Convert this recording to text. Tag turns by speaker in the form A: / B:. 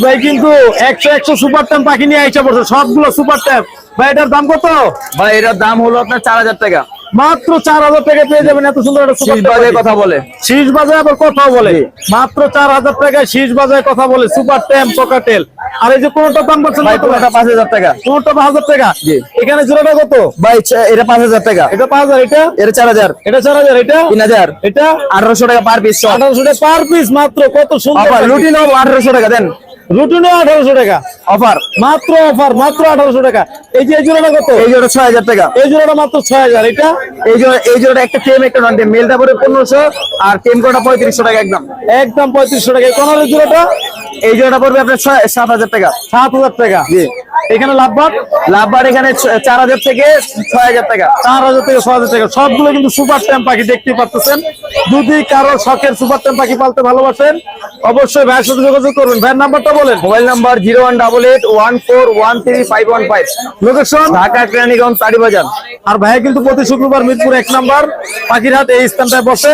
A: ভাই কিন্তু 100 super temp পাখি নিয়ে আইসা পড়ছে, সবগুলো সুপার ট্যাম্প। ভাই এটার দাম কত?
B: ভাই এটার দাম হলো আপনার 4000 টাকা।
A: মাত্র 4000 টাকা পেয়ে যাবেন এত সুন্দর একটা সুপার
B: বাজারে কথা বলে,
A: শীষ বাজায় আবার কথাও বলে। মাত্র 4000 টাকায় শীষ বাজায় কথা বলে সুপার ট্যাম্প কোকাটেল। আর এই যে কোনটার দাম বলছেন
B: ভাই কোনটা 5000 টাকা,
A: কোনটা 5000 টাকা।
B: জি।
A: এখানে জোড়াটা কত?
B: ভাই এটা 5000 টাকা,
A: এটা 5000, এটা
B: এটা 4000,
A: এটা 4000, এটা
B: 3000,
A: এটা
B: 1800 টাকা পার পিস।
A: 1800 টাকা পার পিস মাত্র। কত সুন্দর
B: অফার লুটিনো 1800 টাকা দেন,
A: রুটিনে 1800 টাকা
B: অফার
A: মাত্র, অফার মাত্র 1800 টাকা। এই যে এই জোড়াটা কত?
B: এই জোড়া 6000 টাকা,
A: এই জোড়াটা মাত্র 6000। এটা
B: এই জোড়াটা একটা টেম একটা নন টেম, মেলটা পড়ে 1500 আর টেম কোটা 3500 টাকা একদম।
A: একদম 3500 টাকা। এই কোনারের জোড়াটা,
B: এই জোড়াটা পড়বে আপনার 7000 টাকা।
A: 7000 টাকা।
B: জি।
A: এখানে
B: লাভবার এখানে 4000 থেকে 6000 টাকা।
A: 4000 থেকে 6000 টাকা। সবগুলো কিন্তু সুপার ট্যাম্প পাখি দেখতে পাচ্ছেন। যদি কারো শখের সুপার ট্যাম্প পাখি পালতে ভালোবাসেন অবশ্যই ভাইয়ের সাথে যোগাযোগ করবেন। ভাইয়ের নাম্বারটা বলেন।
B: Mobile number 0188141355।
A: Location
B: Dhaka Keraniganj Taribazar.
A: আর ভাইয়া কিন্তু প্রতি শুক্রবার মিরপুর 1 নাম্বার পাখিরহাট এই স্থানটায় বসে।